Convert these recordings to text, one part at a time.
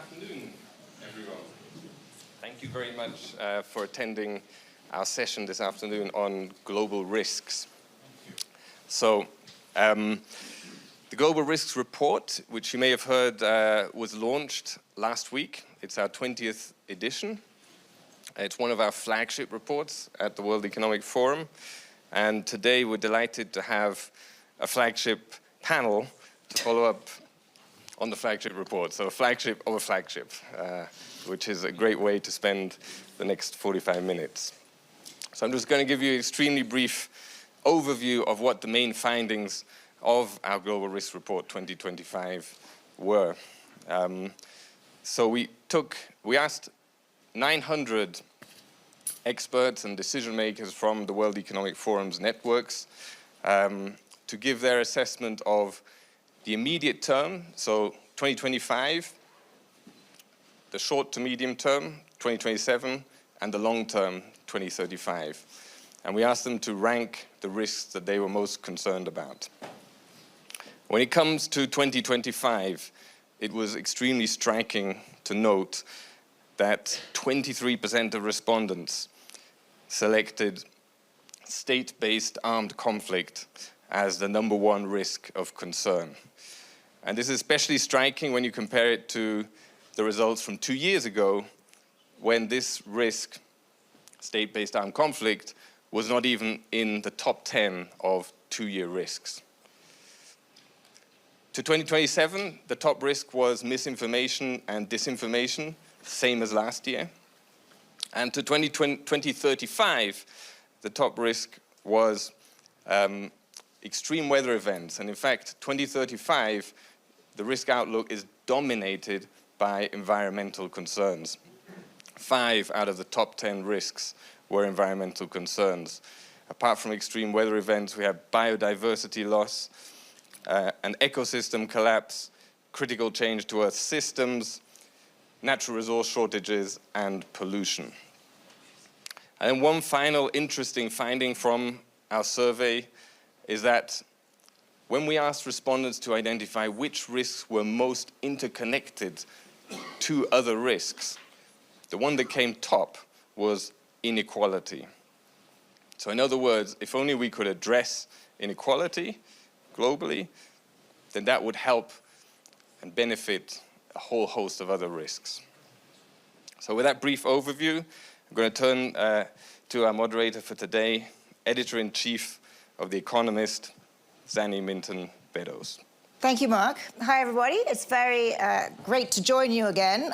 afternoon, everyone. Thank you very much for attending our session this afternoon on global risks. So, the Global Risks Report, which you may have heard was launched last week. It's our 20th edition. It's one of our flagship reports at the World Economic Forum. And today we're delighted to have a flagship panel to follow up on the flagship report. So a flagship of a flagship, which is a great way to spend the next 45 minutes. So I'm just going to give you an extremely brief overview of what the main findings of our Global Risk Report 2025 were. So we asked 900 experts and decision makers from the World Economic Forum's networks to give their assessment of the immediate term, so 2025, the short to medium term, 2027, and the long term, 2035. And we asked them to rank the risks that they were most concerned about. When it comes to 2025, it was extremely striking to note that 23% of respondents selected state-based armed conflict as the #1 risk of concern. And this is especially striking when you compare it to the results from 2 years ago, when this risk, state-based armed conflict, was not even in the top 10 of 2-year risks. To 2027, the top risk was misinformation and disinformation, same as last year. And to 2035, the top risk was extreme weather events. And in fact, 2035, the risk outlook is dominated by environmental concerns. 5 out of the top 10 risks were environmental concerns. Apart from extreme weather events, we have biodiversity loss, an ecosystem collapse, critical change to Earth systems, natural resource shortages, and pollution. And then one final interesting finding from our survey is that when we asked respondents to identify which risks were most interconnected to other risks, the one that came top was inequality. So in other words, if only we could address inequality globally, then that would help and benefit a whole host of other risks. So with that brief overview, I'm going to turn to our moderator for today, Editor-in-Chief of The Economist, Zanny Minton Beddoes. Thank you, Mark. Hi, everybody. It's very great to join you again.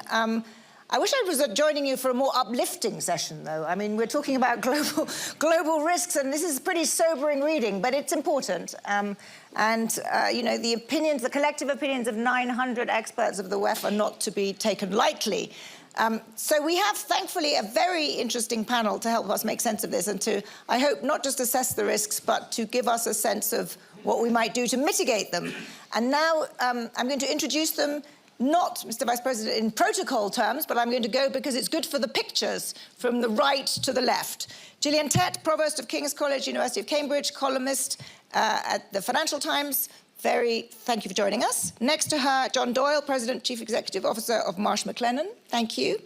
I wish I was joining you for a more uplifting session, though. I mean, we're talking about global risks, and this is pretty sobering reading, but it's important. You know, the collective opinions of 900 experts of the WEF are not to be taken lightly. So we have, thankfully, a very interesting panel to help us make sense of this and to, I hope, not just assess the risks, but to give us a sense of what we might do to mitigate them. And now I'm going to introduce them, not, Mr. Vice President, in protocol terms, but I'm going to go because it's good for the pictures from the right to the left. Gillian Tett, Provost of King's College, University of Cambridge, columnist at the Financial Times. Thank you for joining us. Next to her, John Doyle, President, Chief Executive Officer of Marsh McLennan. Thank you.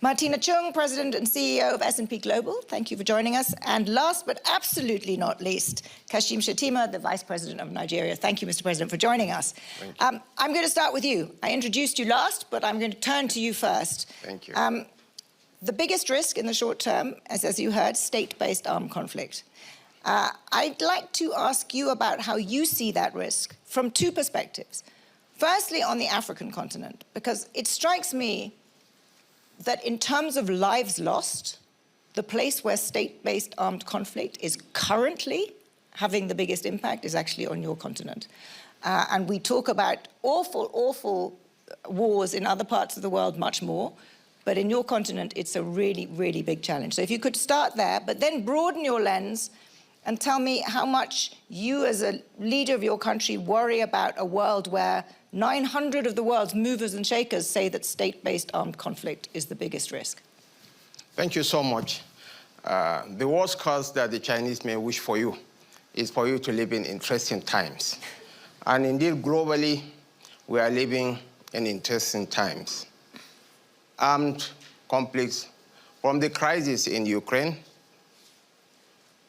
Martina Cheung, President and CEO of S&P Global. Thank you for joining us. And last but absolutely not least, Kashim Shettima, the Vice President of Nigeria. Thank you, Mr. President, for joining us. Thank you. I'm going to start with you. I introduced you last, but I'm going to turn to you first. Thank you. The biggest risk in the short term, as you heard, state-based armed conflict. I'd like to ask you about how you see that risk from 2 perspectives. Firstly, on the African continent, because it strikes me that in terms of lives lost, the place where state-based armed conflict is currently having the biggest impact is actually on your continent. And we talk about awful, awful wars in other parts of the world much more, but in your continent, it's a really, really big challenge. So if you could start there, but then broaden your lens and tell me how much you as a leader of your country worry about a world where 900 of the world's movers and shakers say that state-based armed conflict is the biggest risk. Thank you so much. The worst cause that the Chinese may wish for you is for you to live in interesting times. And indeed, globally, we are living in interesting times. armed conflicts, from the crisis in Ukraine,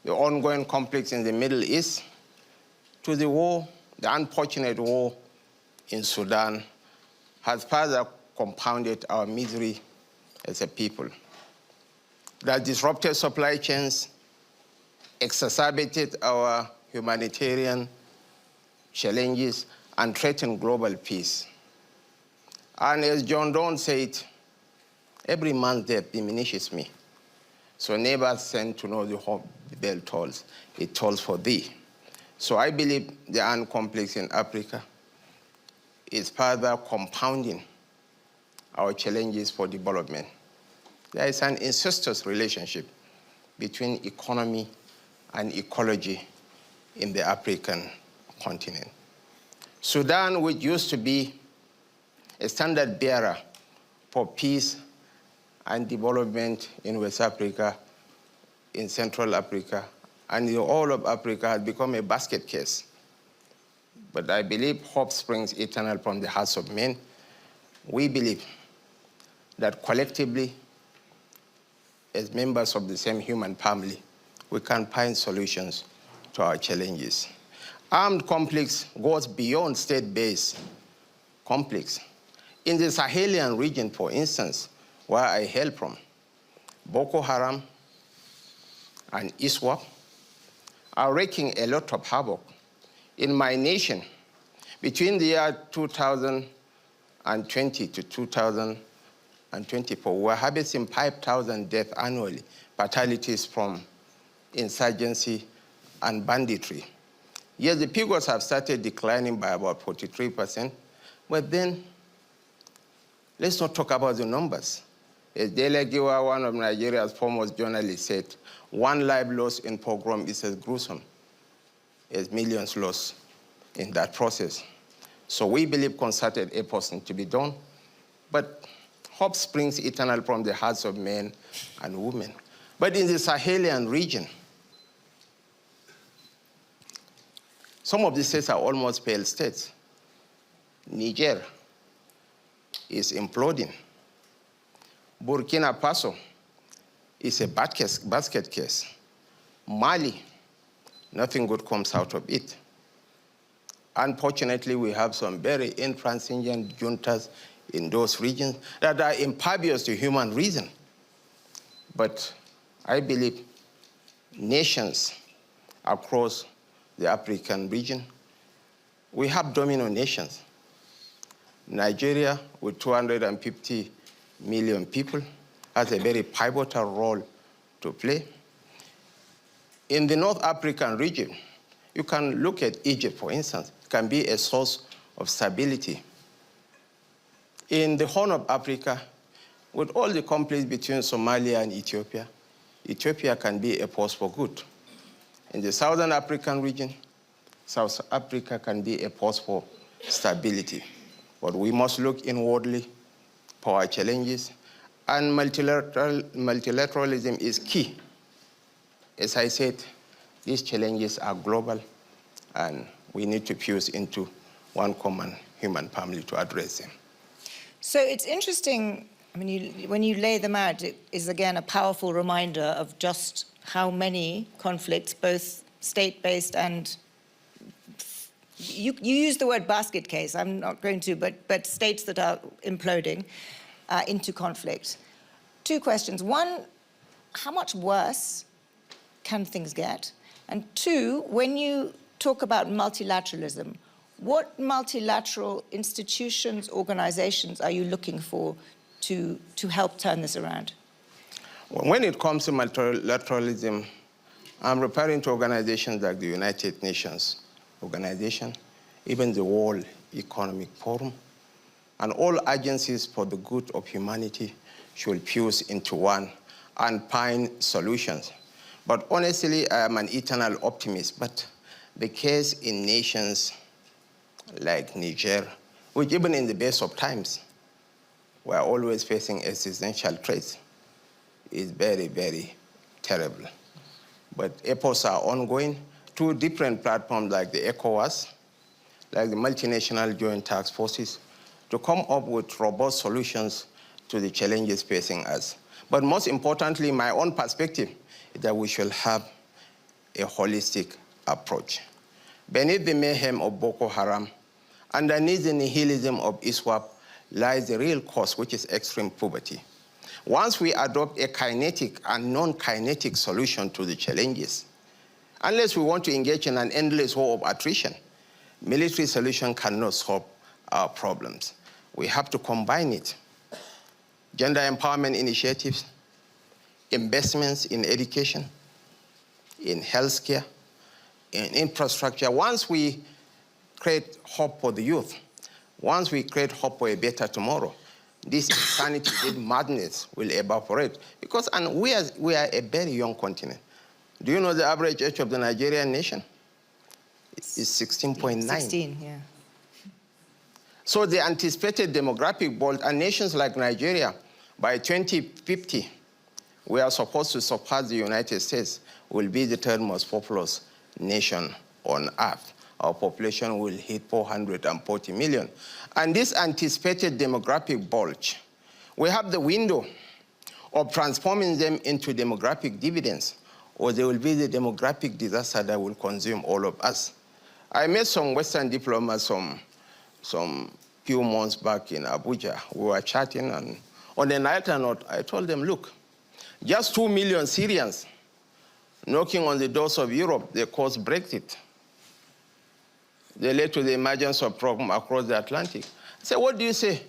the ongoing conflicts in the Middle East, to the war, the unfortunate war in Sudan, has further compounded our misery as a people. That disrupted supply chains, exacerbated our humanitarian challenges, and threatened global peace. And as John Donne said, every man's death diminishes me. So never send to know the hope the bell tolls. It tolls for thee. So I believe the armed conflicts in Africa is further compounding our challenges for development. There is an incestuous relationship between economy and ecology in the African continent. Sudan, which used to be a standard bearer for peace and development in West Africa, in Central Africa, and in all of Africa, has become a basket case. But I believe hope springs eternal from the hearts of men. We believe that collectively, as members of the same human family, we can find solutions to our challenges. Armed conflicts goes beyond state-based conflicts. In the Sahelian region, for instance, where I hail from, Boko Haram and ISWAP are wreaking a lot of havoc. In my nation, between the year 2020 to 2024, we're harvesting 5,000 deaths annually, fatalities from insurgency and banditry. Yes, the figures have started declining by about 43%, but then let's not talk about the numbers. As Dele, one of Nigeria's foremost journalists, said, one life lost in pogrom is as gruesome as millions lost in that process. So we believe concerted efforts need to be done, but hope springs eternal from the hearts of men and women. But in the Sahelian region, some of the states are almost failed states. Niger is imploding. Burkina Faso is a basket case. Mali, nothing good comes out of it. Unfortunately, we have some very intransigent juntas in those regions that are impervious to human reason. But I believe nations across the African region, we have domino nations. Nigeria, with 250 million people, has a very pivotal role to play. In the North African region, you can look at Egypt, for instance. It can be a source of stability. In the Horn of Africa, with all the conflicts between Somalia and Ethiopia, Ethiopia can be a force for good. In the Southern African region, South Africa can be a force for stability. But we must look inwardly for our challenges, and multilateralism is key. As I said, these challenges are global, and we need to fuse into one common human family to address them. So it's interesting, I mean, when you lay them out, it is again a powerful reminder of just how many conflicts, both state-based and, you use the word basket case, I'm not going to, but states that are imploding into conflict. Two questions. One, how much worse can things get? And two, when you talk about multilateralism, what multilateral institutions, organizations are you looking for to help turn this around? When it comes to multilateralism, I'm referring to organizations like the United Nations Organization, even the World Economic Forum, and all agencies for the good of humanity should fuse into one and find solutions. But honestly, I am an eternal optimist, but the case in nations like Niger, which even in the best of times, we are always facing existential threats, is very, very terrible. But efforts are ongoing. Two different platforms like the ECOWAS, like the multinational joint task forces, to come up with robust solutions to the challenges facing us. But most importantly, my own perspective is that we should have a holistic approach. Beneath the mayhem of Boko Haram, underneath the nihilism of ISWAP, lies the real cause, which is extreme poverty. Once we adopt a kinetic and non-kinetic solution to the challenges, unless we want to engage in an endless war of attrition, military solution cannot solve our problems. We have to combine it. Gender empowerment initiatives, investments in education, in healthcare, in infrastructure. Once we create hope for the youth, once we create hope for a better tomorrow, this insanity, this madness will evaporate. Because we are a very young continent. Do you know the average age of the Nigerian nation? Is 16.9. 16, yeah. So the anticipated demographic bolt, and nations like Nigeria, by 2050, we are supposed to surpass the United States, will be the third most populous nation on earth. Our population will hit 440 million. And this anticipated demographic bulge, we have the window of transforming them into demographic dividends, or there will be the demographic disaster that will consume all of us. I met some Western diplomats some few months back in Abuja. We were chatting, and on a lighter note, I told them, look, just 2 million Syrians knocking on the doors of Europe, they caused Brexit. They led to the emergence of problems across the Atlantic. I said, what do you say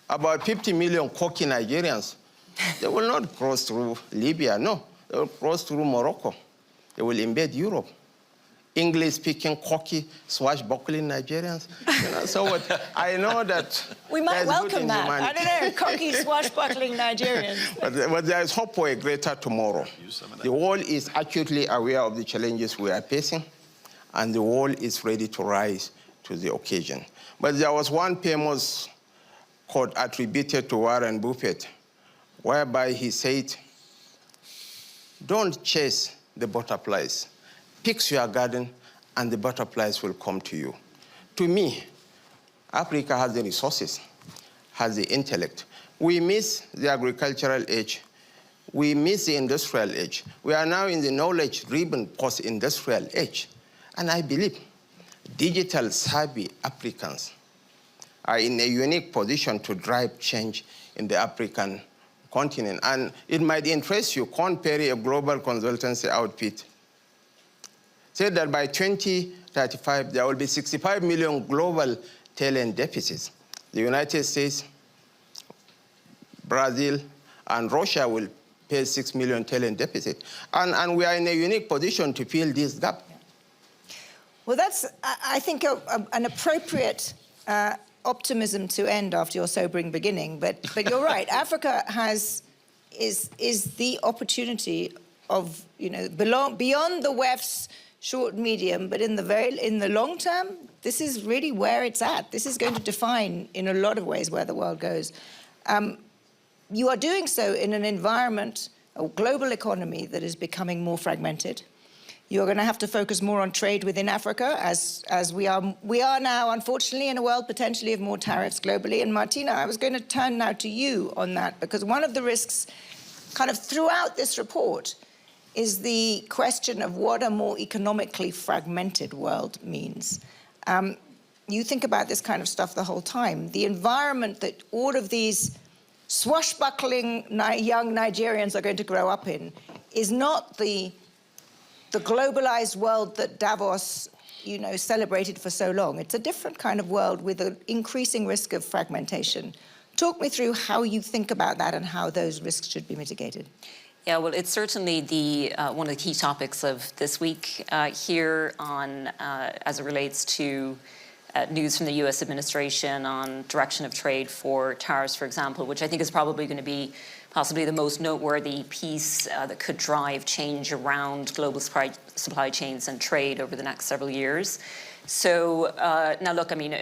about 50 million cocky Nigerians? They will not cross through Libya, no. They will cross through Morocco. They will invade Europe. English-speaking, cocky, swashbuckling Nigerians. You know, so what, I know that we might welcome that. I don't know, cocky, swashbuckling Nigerians. But there is hope for a greater tomorrow. The world is acutely aware of the challenges we are facing, and the world is ready to rise to the occasion. But there was one famous quote attributed to Warren Buffett, whereby he said, don't chase the butterflies. Fix your garden, and the butterflies will come to you. To me, Africa has the resources, has the intellect. We miss the agricultural age. We miss the industrial age. We are now in the knowledge-driven post-industrial age. And I believe digital savvy Africans are in a unique position to drive change in the African continent. And it might interest you, Korn Ferry, a global consultancy outfit, said that by 2035, there will be 65 million global talent deficits. The United States, Brazil, and Russia will pay 6 million talent deficit. And we are in a unique position to fill this gap. Well, that's, I think, an appropriate optimism to end after your sobering beginning. But you're right. Africa is the opportunity of, you know, beyond the WEF's short, medium, but in the long term, this is really where it's at. This is going to define, in a lot of ways, where the world goes. You are doing so in an environment, a global economy that is becoming more fragmented. You're going to have to focus more on trade within Africa, as we are now, unfortunately, in a world potentially of more tariffs globally. And Martina, I was going to turn now to you on that, because one of the risks kind of throughout this report is the question of what a more economically fragmented world means. You think about this kind of stuff the whole time. The environment that all of these swashbuckling young Nigerians are going to grow up in is not the globalized world that Davos, you know, celebrated for so long. It's a different kind of world with an increasing risk of fragmentation. Talk me through how you think about that and how those risks should be mitigated. Yeah, well, it's certainly one of the key topics of this week here on, as it relates to news from the US administration on direction of trade for tariffs, for example, which I think is probably going to be possibly the most noteworthy piece that could drive change around global supply chains and trade over the next several years. So now, look, I mean,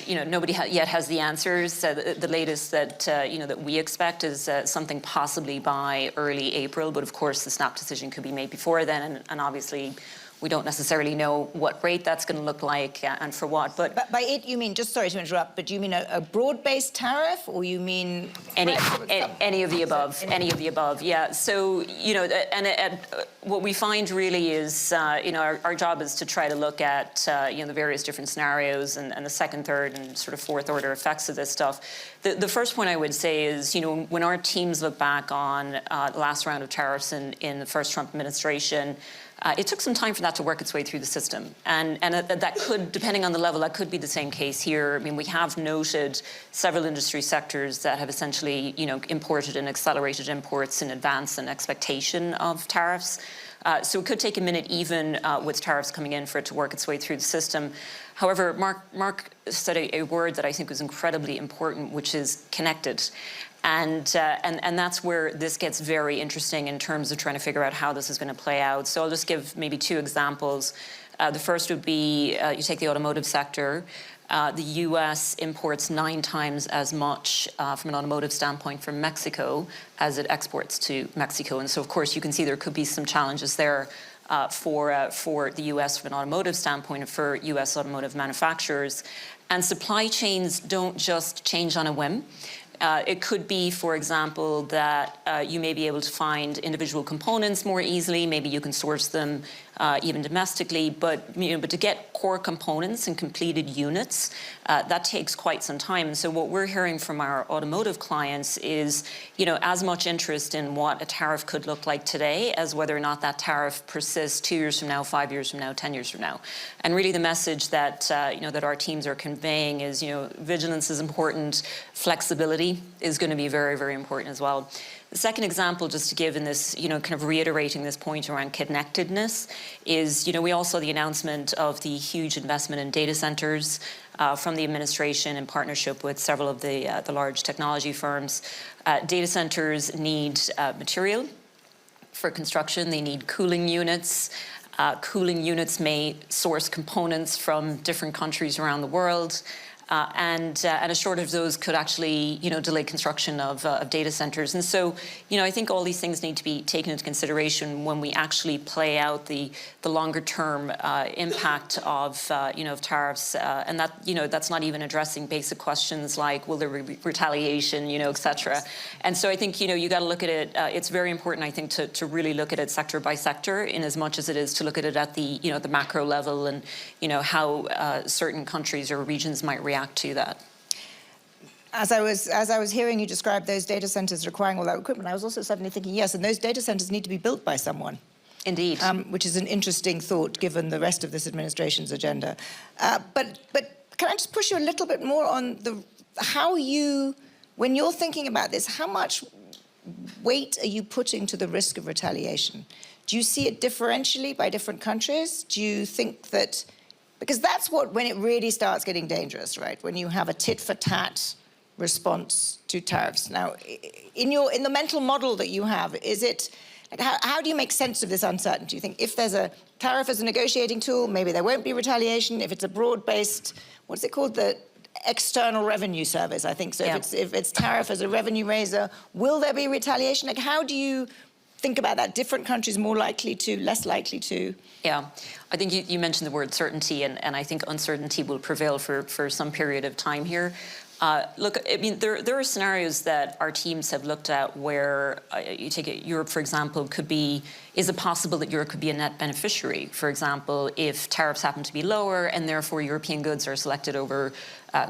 you know, nobody yet has the answers. The latest that that we expect is something possibly by early April. But of course, the snap decision could be made before then, and obviously, We don't necessarily know what rate that's going to look like and for what. But by it, you mean, just sorry to interrupt, but do you mean a broad-based tariff, or you mean any of the above? Any of the above, yeah. So, you know, and what we find really is, you know, our job is to try to look at, you know, the various different scenarios and the second, third, and sort of fourth order effects of this stuff. The first point I would say is, you know, when our teams look back on the last round of tariffs in the first Trump administration, it took some time for that to work its way through the system. And that could, depending on the level, that could be the same case here. I mean, we have noted several industry sectors that have essentially, you know, imported and accelerated imports in advance in expectation of tariffs. So it could take a minute even with tariffs coming in for it to work its way through the system. However, Mark said a word that I think was incredibly important, which is connected. And that's where this gets very interesting in terms of trying to figure out how this is going to play out. So I'll just give maybe two examples. The first would be, you take the automotive sector. The US imports 9 times as much from an automotive standpoint from Mexico as it exports to Mexico. And so, of course, you can see there could be some challenges there for the US from an automotive standpoint and for US automotive manufacturers. And supply chains don't just change on a whim. It could be, for example, that you may be able to find individual components more easily. Maybe you can source them even domestically, but to get core components and completed units, that takes quite some time. And so what we're hearing from our automotive clients is, you know, as much interest in what a tariff could look like today as whether or not that tariff persists 2 years from now, 5 years from now, 10 years from now. And really the message that, you know, that our teams are conveying is, you know, vigilance is important, flexibility is going to be very, very important as well. The second example, just to give in this, you know, kind of reiterating this point around connectedness, is, you know, we all saw the announcement of the huge investment in data centers from the administration in partnership with several of the large technology firms. Data centers need material for construction. They need cooling units. Cooling units may source components from different countries around the world. And a shortage of those could actually, you know, delay construction of data centers. And so, you know, I think all these things need to be taken into consideration when we actually play out the longer term impact of, you know, of tariffs. And that, you know, that's not even addressing basic questions like, will there be retaliation, you know, et cetera. And so I think, you know, you got to look at it. It's very important, I think, to really look at it sector by sector, in as much as it is to look at it at the, you know, the macro level and, you know, how certain countries or regions might react to that. As I was hearing you describe those data centers requiring all that equipment, I was also suddenly thinking, yes, and those data centers need to be built by someone. Indeed. Which is an interesting thought given the rest of this administration's agenda. But can I just push you a little bit more on how you, when you're thinking about this, how much weight are you putting to the risk of retaliation? Do you see it differentially by different countries? Do you think that, because that's when it really starts getting dangerous, right? When you have a tit-for-tat response to tariffs. Now, in the mental model that you have, is it, like, how do you make sense of this uncertainty? Do you think if there's a tariff as a negotiating tool, maybe there won't be retaliation? If it's a broad-based, what's it called? The External Revenue Service, I think. So yeah. if it's tariff as a revenue raiser, will there be retaliation? Like, how do you think about that? Different countries more likely to, less likely to? Yeah, I think you mentioned the word certainty, and I think uncertainty will prevail for some period of time here. Look, I mean, there are scenarios that our teams have looked at where you take it, Europe, for example, is it possible that Europe could be a net beneficiary, for example, if tariffs happen to be lower and therefore European goods are selected over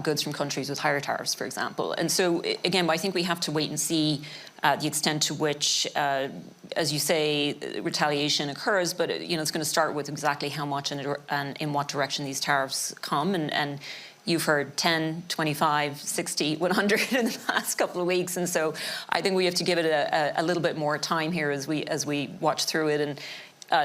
goods from countries with higher tariffs, for example. And so, again, I think we have to wait and see the extent to which, as you say, retaliation occurs, but you know, it's going to start with exactly how much and in what direction these tariffs come. And you've heard 10, 25, 60, 100 in the past couple of weeks. And so I think we have to give it a little bit more time here as we watch through it. And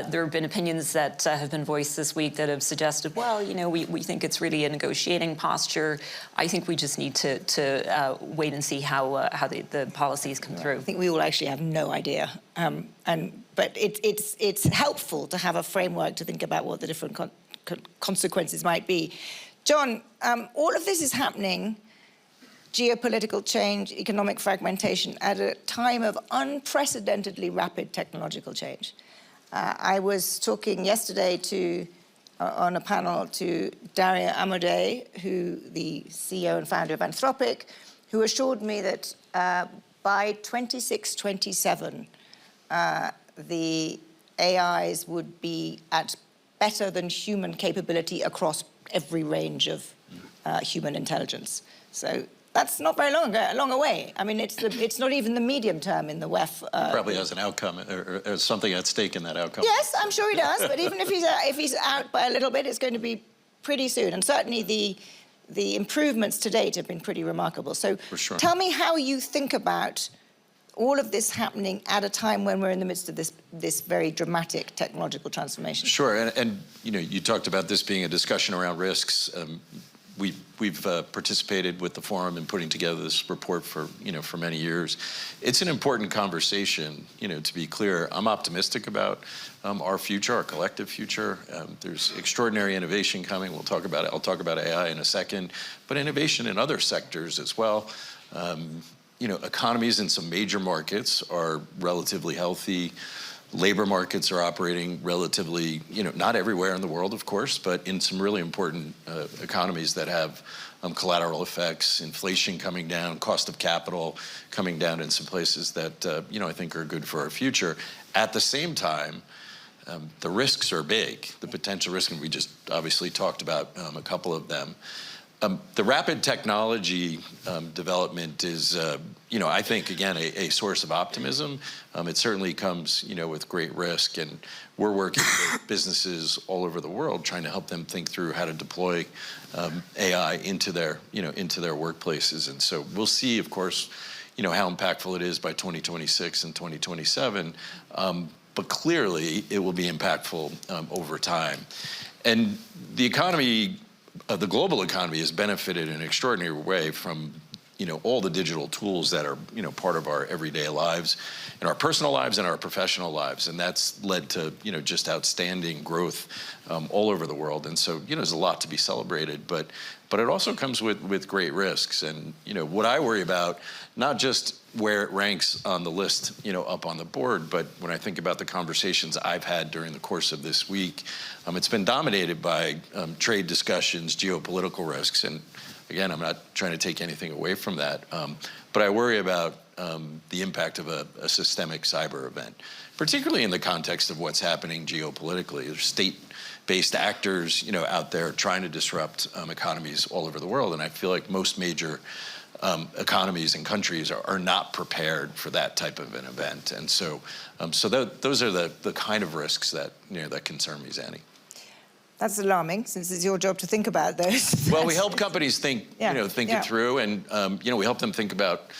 there have been opinions that have been voiced this week that have suggested, well, you know, we think it's really a negotiating posture. I think we just need to wait and see how the policies come through. I think we all actually have no idea. But it's helpful to have a framework to think about what the different consequences might be. John, all of this is happening, geopolitical change, economic fragmentation, at a time of unprecedentedly rapid technological change. I was talking yesterday on a panel to Daria Amodei, the CEO and founder of Anthropic, who assured me that by 26, 27, the AIs would be at better than human capability across every range of human intelligence. So that's not very long away. I mean, it's not even the medium term in the WEF. Probably has an outcome or something at stake in that outcome. Yes, I'm sure he does. But even if he's out by a little bit, it's going to be pretty soon. And certainly the improvements to date have been pretty remarkable. So tell me how you think about all of this happening at a time when we're in the midst of this very dramatic technological transformation. Sure, and you talked about this being a discussion around risks. We've participated with the forum in putting together this report for many years. It's an important conversation. To be clear, I'm optimistic about our future, our collective future. There's extraordinary innovation coming. I'll talk about AI in a second, but innovation in other sectors as well. Economies in some major markets are relatively healthy. Labor markets are operating relatively, not everywhere in the world, of course, but in some really important economies that have collateral effects, inflation coming down, cost of capital coming down in some places that, I think are good for our future. At the same time, the risks are big. The potential risks, and we just obviously talked about a couple of them. The rapid technology development is, I think, again, a source of optimism. It certainly comes, with great risk, and we're working with businesses all over the world trying to help them think through how to deploy AI into their workplaces. And so we'll see, of course, how impactful it is by 2026 and 2027. But clearly, it will be impactful over time. And the economy, the global economy, has benefited in an extraordinary way from all the digital tools that are part of our everyday lives, in our personal lives and our professional lives, and that's led to just outstanding growth all over the world. And so there's a lot to be celebrated, but it also comes with great risks. And what I worry about, not just where it ranks on the list up on the board, but when I think about the conversations I've had during the course of this week, it's been dominated by trade discussions, geopolitical risks, and again, I'm not trying to take anything away from that, but I worry about the impact of a systemic cyber event, particularly in the context of what's happening geopolitically. There's state-based actors, out there trying to disrupt economies all over the world, and I feel like most major economies and countries are not prepared for that type of an event, and so those are the kind of risks that that concern me, Zanny. That's alarming, since it's your job to think about those. Well, we help companies think it through, and we help them think about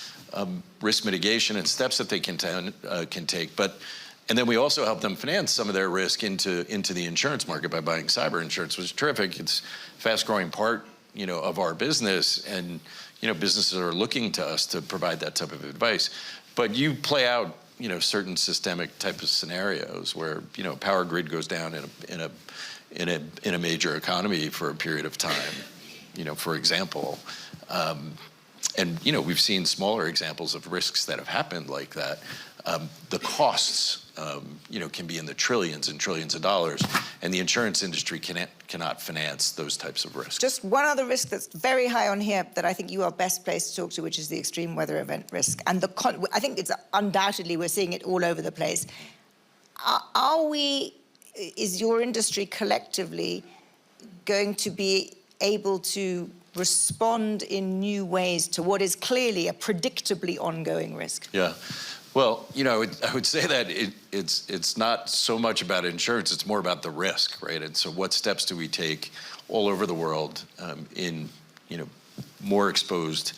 risk mitigation and steps that they can take. And then we also help them finance some of their risk into the insurance market by buying cyber insurance, which is terrific. It's a fast-growing part of our business, and businesses are looking to us to provide that type of advice. But you play out certain systemic type of scenarios where power grid goes down in a major economy for a period of time, for example. And we've seen smaller examples of risks that have happened like that. The costs, can be in the trillions and trillions of dollars, and the insurance industry cannot finance those types of risks. Just one other risk that's very high on here that I think you are best placed to talk to, which is the extreme weather event risk. And I think it's undoubtedly, we're seeing it all over the place. Is your industry collectively going to be able to respond in new ways to what is clearly a predictably ongoing risk? Yeah. Well, I would say that it's not so much about insurance, it's more about the risk, right? And so what steps do we take all over the world in, more exposed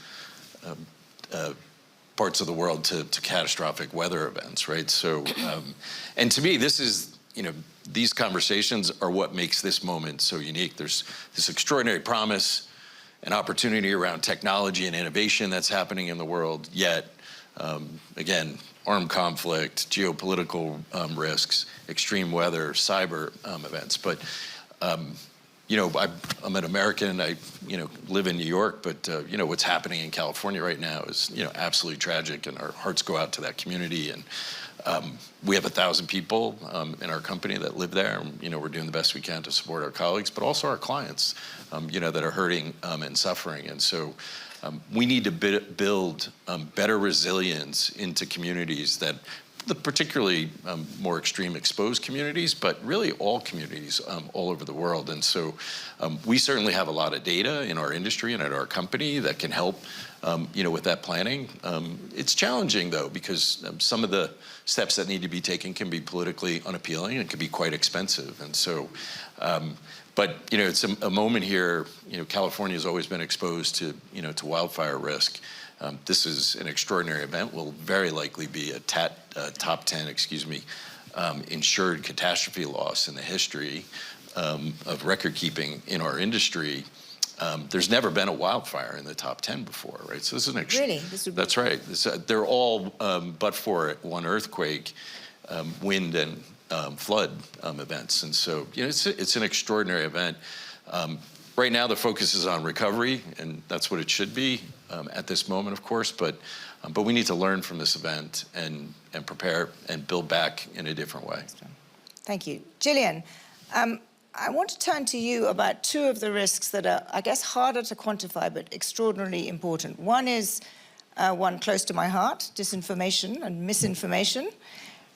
parts of the world to catastrophic weather events, right? So, and to me, this is, these conversations are what makes this moment so unique. There's this extraordinary promise and opportunity around technology and innovation that's happening in the world, yet, again, armed conflict, geopolitical risks, extreme weather, cyber events. But, I'm an American, I, live in New York, but, what's happening in California right now is, absolutely tragic, and our hearts go out to that community. And We have 1,000 people in our company that live there. And, we're doing the best we can to support our colleagues, but also our clients, that are hurting and suffering. And so we need to build better resilience into communities that, particularly more extreme exposed communities, but really all communities all over the world. And so we certainly have a lot of data in our industry and at our company that can help with that planning. It's challenging, though, because some of the steps that need to be taken can be politically unappealing and can be quite expensive. And so, but it's a moment here. California has always been exposed to wildfire risk. This is an extraordinary event. Will very likely be a top 10, insured catastrophe loss in the history of record keeping in our industry. There's never been a wildfire in the top 10 before, right? So this is really? That's right. They're all, but for one earthquake, wind and flood events. And so, it's an extraordinary event. Right now, the focus is on recovery, and that's what it should be at this moment, of course. But we need to learn from this event and prepare and build back in a different way. Thank you. Gillian, I want to turn to you about two of the risks that are, I guess, harder to quantify, but extraordinarily important. One is one close to my heart, disinformation and misinformation.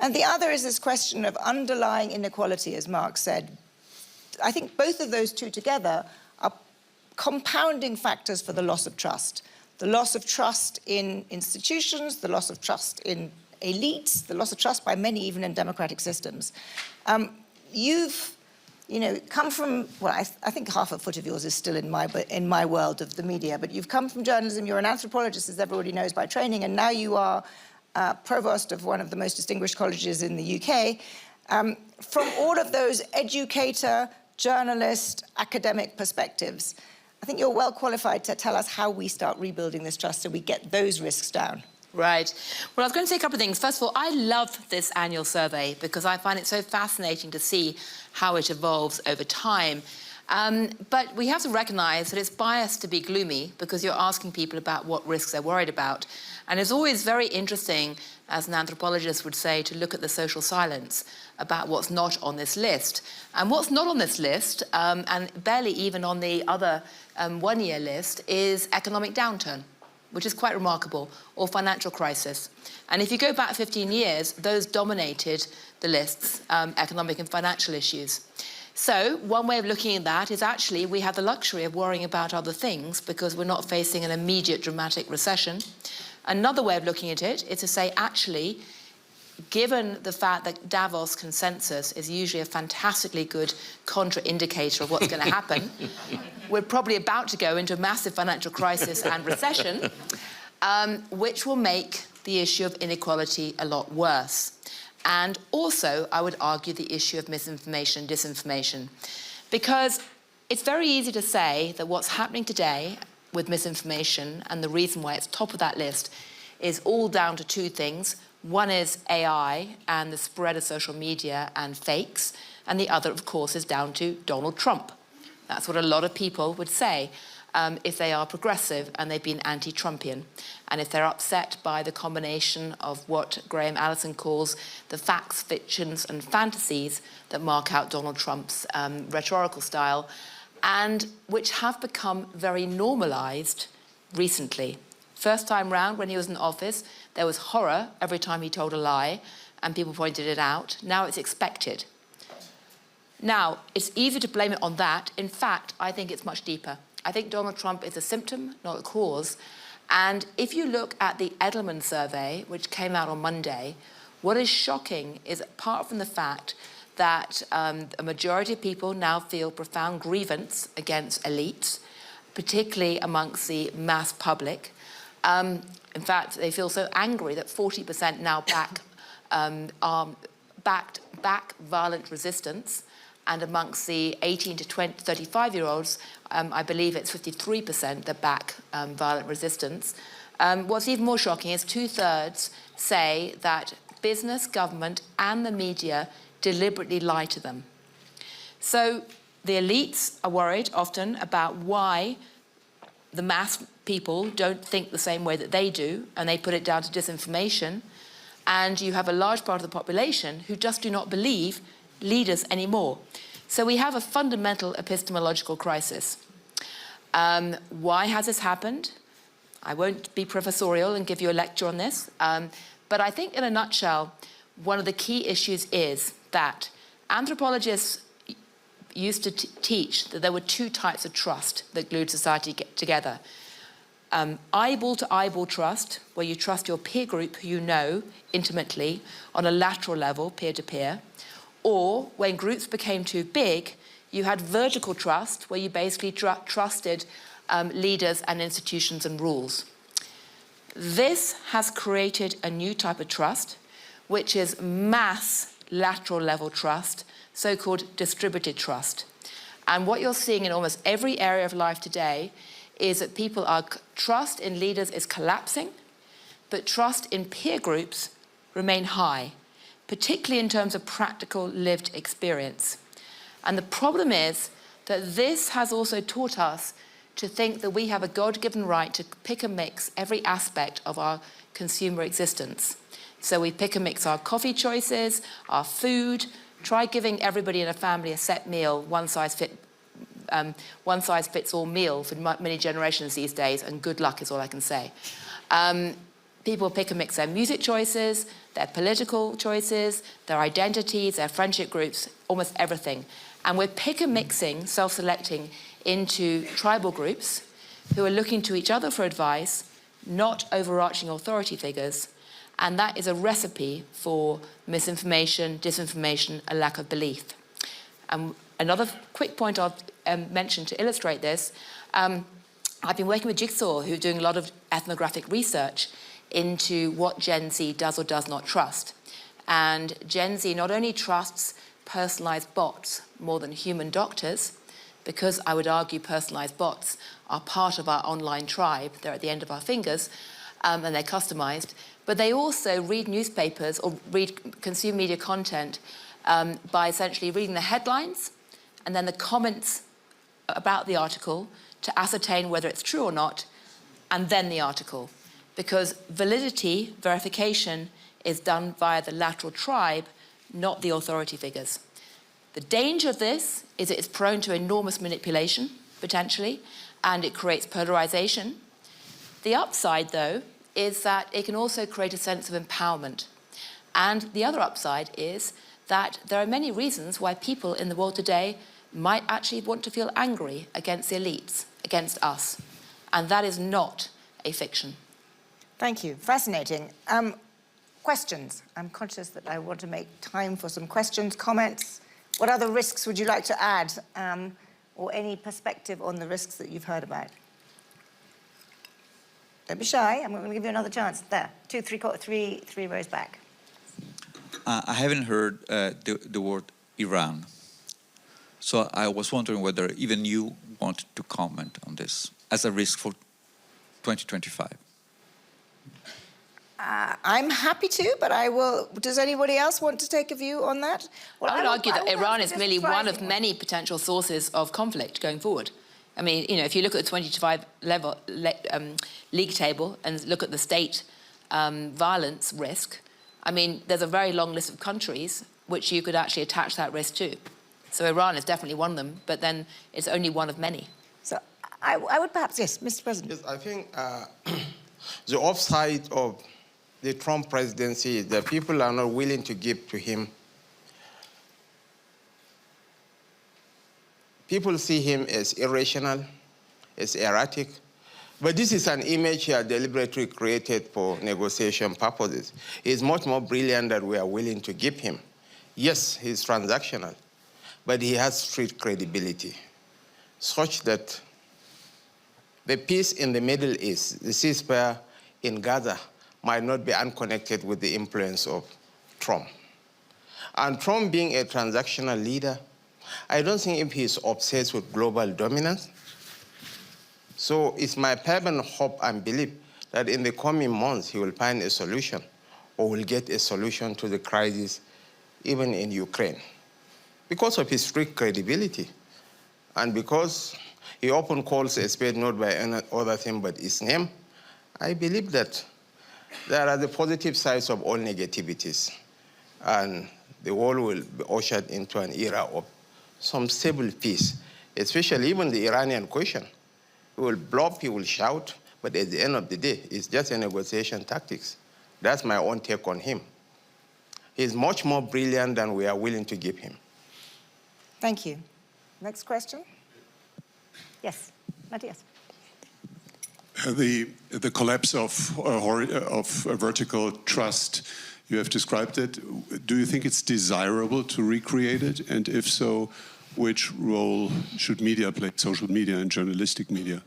And the other is this question of underlying inequality, as Mark said. I think both of those two together are compounding factors for the loss of trust. The loss of trust in institutions, the loss of trust in elites, the loss of trust by many even in democratic systems. You've come from, well, I think half a foot of yours is still in my world of the media, but you've come from journalism. You're an anthropologist, as everybody knows, by training, and now you are provost of one of the most distinguished colleges in the UK. From all of those educator, journalist, academic perspectives, I think you're well qualified to tell us how we start rebuilding this trust so we get those risks down. Right. Well, I was going to say a couple of things. First of all, I love this annual survey because I find it so fascinating to see how it evolves over time. But we have to recognise that it's biased to be gloomy because you're asking people about what risks they're worried about. And it's always very interesting, as an anthropologist would say, to look at the social silence about what's not on this list. And what's not on this list, and barely even on the other one-year list, is economic downturn, which is quite remarkable, or financial crisis. And if you go back 15 years, those dominated the lists, economic and financial issues. So one way of looking at that is actually we have the luxury of worrying about other things because we're not facing an immediate dramatic recession. Another way of looking at it is to say, actually, given the fact that Davos consensus is usually a fantastically good contraindicator of what's going to happen, we're probably about to go into a massive financial crisis and recession, which will make the issue of inequality a lot worse. And also, I would argue, the issue of misinformation and disinformation. Because it's very easy to say that what's happening today with misinformation and the reason why it's top of that list is all down to two things. One is AI and the spread of social media and fakes. And the other, of course, is down to Donald Trump. That's what a lot of people would say if they are progressive and they've been anti-Trumpian. And if they're upset by the combination of what Graham Allison calls the facts, fictions, and fantasies that mark out Donald Trump's rhetorical style, and which have become very normalized recently. First time round, when he was in office, there was horror every time he told a lie, and people pointed it out. Now it's expected. Now, it's easy to blame it on that. In fact, I think it's much deeper. I think Donald Trump is a symptom, not a cause. And if you look at the Edelman survey, which came out on Monday, what is shocking is, apart from the fact that a majority of people now feel profound grievance against elites, particularly amongst the mass public. In fact, they feel so angry that 40% now back violent resistance. And amongst the 18 to 35-year-olds, I believe it's 53% that back violent resistance. What's even more shocking is 2/3 say that business, government, and the media deliberately lie to them. So the elites are worried often about why the mass people don't think the same way that they do, and they put it down to disinformation. and you have a large part of the population who just do not believe leaders anymore. So we have a fundamental epistemological crisis. Why has this happened? I won't be professorial and give you a lecture on this, but I think in a nutshell, one of the key issues is that anthropologists used to teach that there were two types of trust that glued society together. Eyeball-to-eyeball trust, where you trust your peer group who you know intimately on a lateral level, peer-to-peer, or when groups became too big, you had vertical trust, where you basically trusted leaders and institutions and rules. This has created a new type of trust, which is mass lateral level trust, so-called distributed trust. And what you're seeing in almost every area of life today is that trust in leaders is collapsing, but trust in peer groups remain high, particularly in terms of practical lived experience. And the problem is that this has also taught us to think that we have a God-given right to pick and mix every aspect of our consumer existence. So we pick and mix our coffee choices, our food. Try giving everybody in a family a set meal, one size fits all meal for many generations these days, and good luck is all I can say. People pick and mix their music choices, their political choices, their identities, their friendship groups, almost everything. And we're pick and mixing, self-selecting into tribal groups who are looking to each other for advice, not overarching authority figures. And that is a recipe for misinformation, disinformation, a lack of belief. Another quick point I'll mention to illustrate this, I've been working with Jigsaw, who are doing a lot of ethnographic research into what Gen Z does or does not trust. And Gen Z not only trusts personalized bots more than human doctors, because I would argue personalized bots are part of our online tribe, they're at the end of our fingers, and they're customized, but they also read newspapers or consume media content by essentially reading the headlines and then the comments about the article to ascertain whether it's true or not, and then the article. Because validity, verification, is done via the lateral tribe, not the authority figures. The danger of this is it's prone to enormous manipulation, potentially, and it creates polarization. The upside, though, is that it can also create a sense of empowerment. And the other upside is that there are many reasons why people in the world today might actually want to feel angry against the elites, against us. And that is not a fiction. Thank you. Fascinating. Questions? I'm conscious that I want to make time for some questions, comments. What other risks would you like to add, or any perspective on the risks that you've heard about? Don't be shy. I'm going to give you another chance. There, three rows back. I haven't heard the word Iran. So I was wondering whether even you wanted to comment on this as a risk for 2025. I'm happy to, but I will. Does anybody else want to take a view on that? Well, I would argue that Iran is merely one of surprising many potential sources of conflict going forward. I mean, you know, if you look at the 2025 league table and look at the state violence risk, I mean, there's a very long list of countries which you could actually attach that risk to. So Iran is definitely one of them, but then it's only one of many. So I would perhaps, yes, Mr. President. Yes, I think the offside of the Trump presidency is that people are not willing to give to him. People see him as irrational, as erratic, but this is an image here deliberately created for negotiation purposes. He's much more brilliant than we are willing to give him. Yes, he's transactional, but he has street credibility, such that the peace in the Middle East, the ceasefire in Gaza, might not be unconnected with the influence of Trump. And Trump being a transactional leader, I don't think if he's obsessed with global dominance. So it's my fervent hope and belief that in the coming months he will find a solution, or will get a solution to the crisis even in Ukraine, because of his strict credibility and because he often calls a spade not by any other thing but his name. I believe that There are the positive sides of all negativities, and the world will be ushered into an era of some stable peace, especially even the Iranian question. He will bluff, he will shout, but at the end of the day, it's just a negotiation tactics. That's my own take on him. He's much more brilliant than we are willing to give him. Thank you. Next question? Yes, Matthias. The collapse of vertical trust, you have described it. Do you think it's desirable to recreate it? And if so, which role should media play, social media and journalistic media?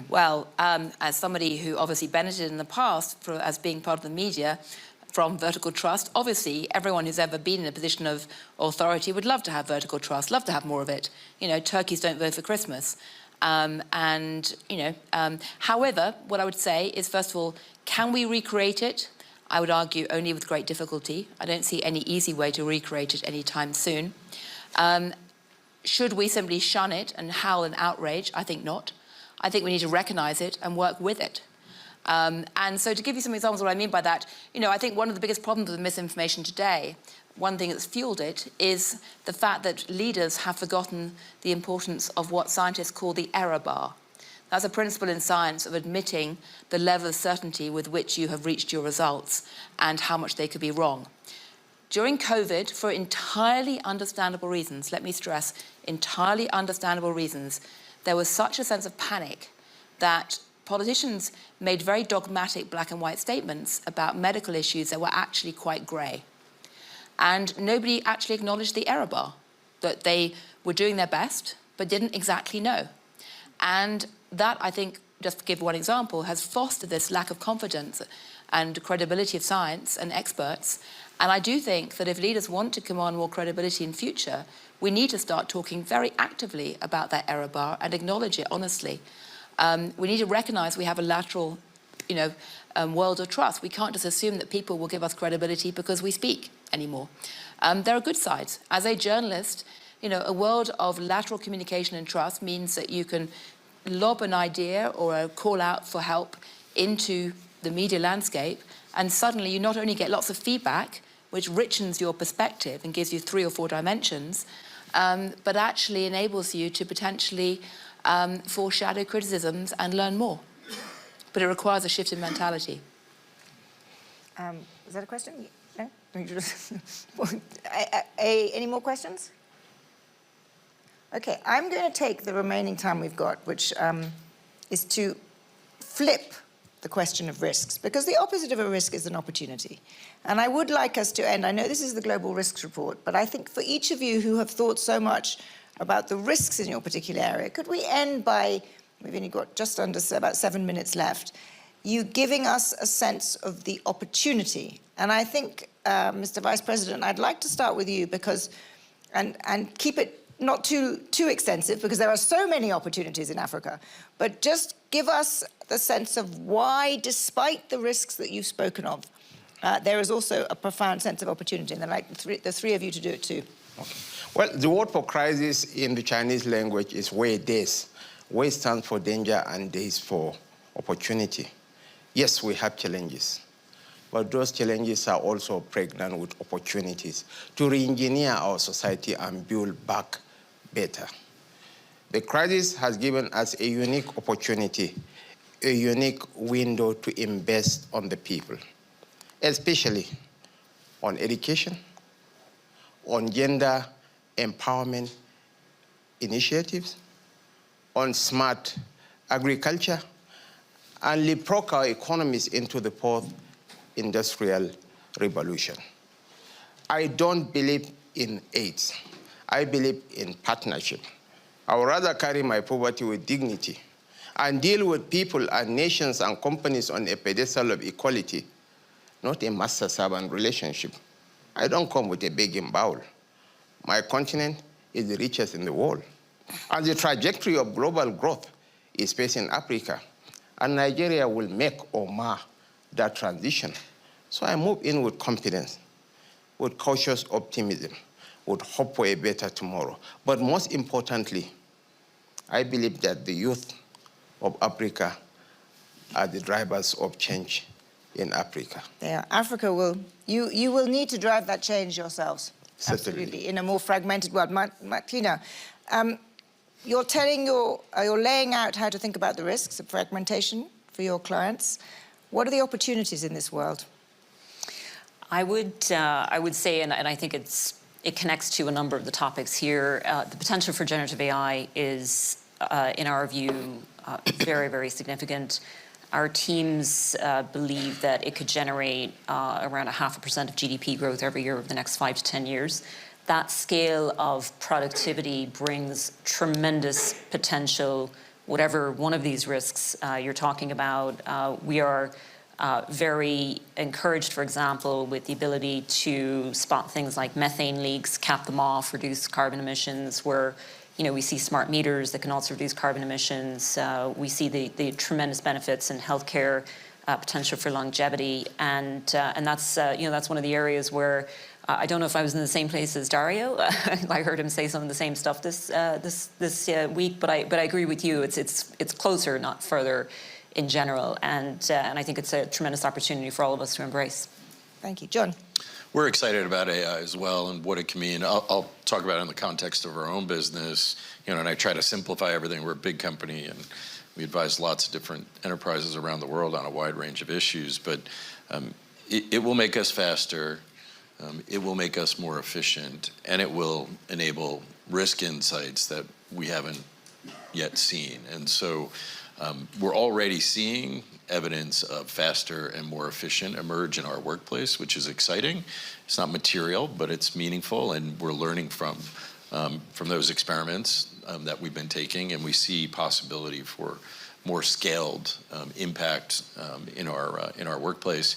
Well, as somebody who obviously benefited in the past as being part of the media from vertical trust, obviously everyone who's ever been in a position of authority would love to have vertical trust, love to have more of it. You know, turkeys don't vote for Christmas. However, what I would say is, first of all, can we recreate it? I would argue only with great difficulty. I don't see any easy way to recreate it anytime soon. Should we simply shun it and howl in outrage? I think not. I think we need to recognize it and work with it. And so to give you some examples of what I mean by that, you know, I think one of the biggest problems with misinformation today, one thing that's fueled it, is the fact that leaders have forgotten the importance of what scientists call the error bar. That's a principle in science of admitting the level of certainty with which you have reached your results and how much they could be wrong. During COVID, for entirely understandable reasons, let me stress, entirely understandable reasons, there was such a sense of panic that politicians made very dogmatic black and white statements about medical issues that were actually quite grey. And nobody actually acknowledged the error bar, that they were doing their best, but didn't exactly know. And that, I think, just to give one example, has fostered this lack of confidence and credibility of science and experts. And I do think that if leaders want to command more credibility in future, we need to start talking very actively about that error bar and acknowledge it honestly. We need to recognise we have a lateral, world of trust. We can't just assume that people will give us credibility because we speak anymore. There are good sides. As a journalist, a world of lateral communication and trust means that you can lob an idea or a call out for help into the media landscape, and suddenly you not only get lots of feedback, which richens your perspective and gives you 3 or 4 dimensions, but actually enables you to potentially foreshadow criticisms and learn more. But it requires a shift in mentality. Is that a question? No? Any more questions? Okay, I'm going to take the remaining time we've got, which is to flip the question of risks, because the opposite of a risk is an opportunity. And I would like us to end, I know this is the Global Risks Report, but I think for each of you who have thought so much about the risks in your particular area, could we end by, we've only got just under about 7 minutes left, you giving us a sense of the opportunity. And I think, Mr. Vice President, I'd like to start with you because, and keep it not too extensive, because there are so many opportunities in Africa, but just give us the sense of why, despite the risks that you've spoken of, there is also a profound sense of opportunity. And I'd like the three of you to do it too. Okay. Well, the word for crisis in the Chinese language is wei des. Wei stands for danger and des for opportunity. Yes, we have challenges, but those challenges are also pregnant with opportunities to re-engineer our society and build back better. The crisis has given us a unique opportunity, a unique window to invest on the people, especially on education, on gender empowerment initiatives, on smart agriculture, and leapfrog our economies into the fourth industrial revolution. I don't believe in AIDS. I believe in partnership. I would rather carry my poverty with dignity and deal with people and nations and companies on a pedestal of equality, not a master-servant relationship. I don't come with a begging bowl. My continent is the richest in the world. And the trajectory of global growth is facing Africa. And Nigeria will make or mar that transition. So I move in with confidence, with cautious optimism, with hope for a better tomorrow. But most importantly, I believe that the youth of Africa are the drivers of change in Africa. Yeah, Africa will, you will need to drive that change yourselves. Certainly. Absolutely, in a more fragmented world. Martina, you're laying out how to think about the risks of fragmentation for your clients. What are the opportunities in this world? I would say, and I think it connects to a number of the topics here, the potential for generative AI is, in our view, very, very significant. Our teams believe that it could generate around 0.5% of GDP growth every year over the next 5 to 10 years. That scale of productivity brings tremendous potential, whatever one of these risks you're talking about. We are very encouraged, for example, with the ability to spot things like methane leaks, cap them off, reduce carbon emissions, where we see smart meters that can also reduce carbon emissions. We see the tremendous benefits in healthcare, potential for longevity, and that's that's one of the areas where I don't know if I was in the same place as Dario. I heard him say some of the same stuff this week, but I agree with you. It's closer, not further, in general, and I think it's a tremendous opportunity for all of us to embrace. Thank you, John. We're excited about AI as well and what it can mean. I'll talk about it in the context of our own business, and I try to simplify everything. We're a big company, and we advise lots of different enterprises around the world on a wide range of issues. But it will make us faster, it will make us more efficient, and it will enable risk insights that we haven't yet seen. And so we're already seeing evidence of faster and more efficient emerge in our workplace, which is exciting. It's not material, but it's meaningful, and we're learning from those experiments that we've been taking, and we see possibility for more scaled impact in our workplace.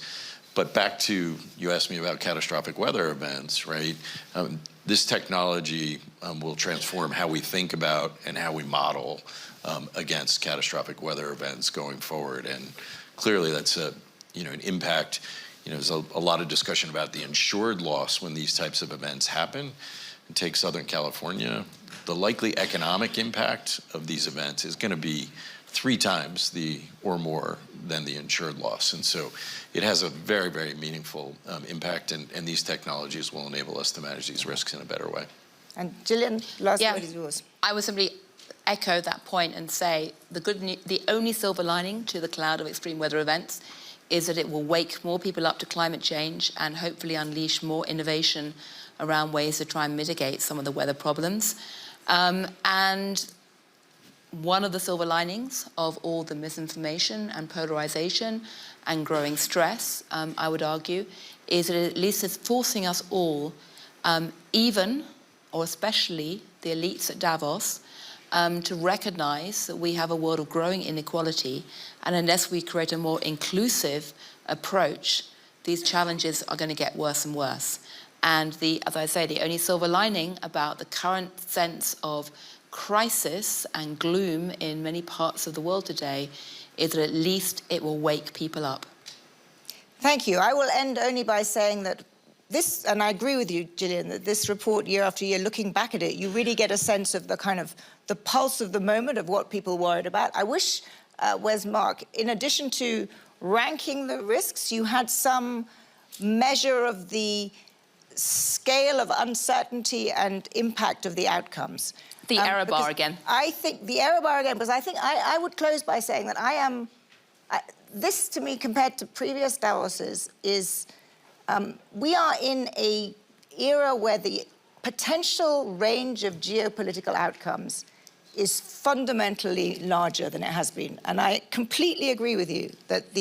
But back to, you asked me about catastrophic weather events, right? This technology will transform how we think about and how we model against catastrophic weather events going forward. And clearly that's an impact. There's a lot of discussion about the insured loss when these types of events happen. And take Southern California, the likely economic impact of these events is going to be 3 times or more than the insured loss. And so it has a very, very meaningful impact, and these technologies will enable us to manage these risks in a better way. And Gillian, last word is yours. I would simply echo that point and say the only silver lining to the cloud of extreme weather events is that it will wake more people up to climate change and hopefully unleash more innovation around ways to try and mitigate some of the weather problems. And one of the silver linings of all the misinformation and polarization and growing stress, I would argue, is that it at least is forcing us all, even or especially the elites at Davos, to recognize that we have a world of growing inequality, and unless we create a more inclusive approach, these challenges are going to get worse and worse. And as I say, the only silver lining about the current sense of crisis and gloom in many parts of the world today is that at least it will wake people up. Thank you. I will end only by saying that this, and I agree with you, Gillian, that this report, year after year, looking back at it, you really get a sense of the pulse of the moment of what people worried about. I wish, where's Mark, in addition to ranking the risks, you had some measure of the scale of uncertainty and impact of the outcomes. The error bar again. I think the error bar again, because I think I would close by saying that this to me, compared to previous Davoses, is we are in an era where the potential range of geopolitical outcomes is fundamentally larger than it has been. And I completely agree with you that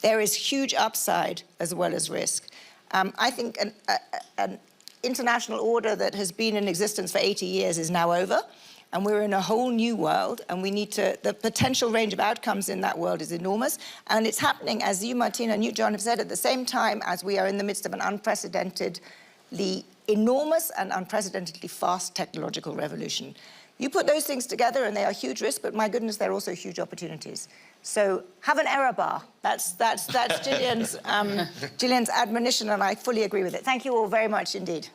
there is huge upside as well as risk. I think an international order that has been in existence for 80 years is now over, and we're in a whole new world, and the potential range of outcomes in that world is enormous, and it's happening, as you, Martina, and you, John, have said, at the same time as we are in the midst of an unprecedentedly enormous and unprecedentedly fast technological revolution. You put those things together and they are huge risks, but my goodness, they're also huge opportunities. So have an error bar. That's Gillian's admonition, and I fully agree with it. Thank you all very much indeed.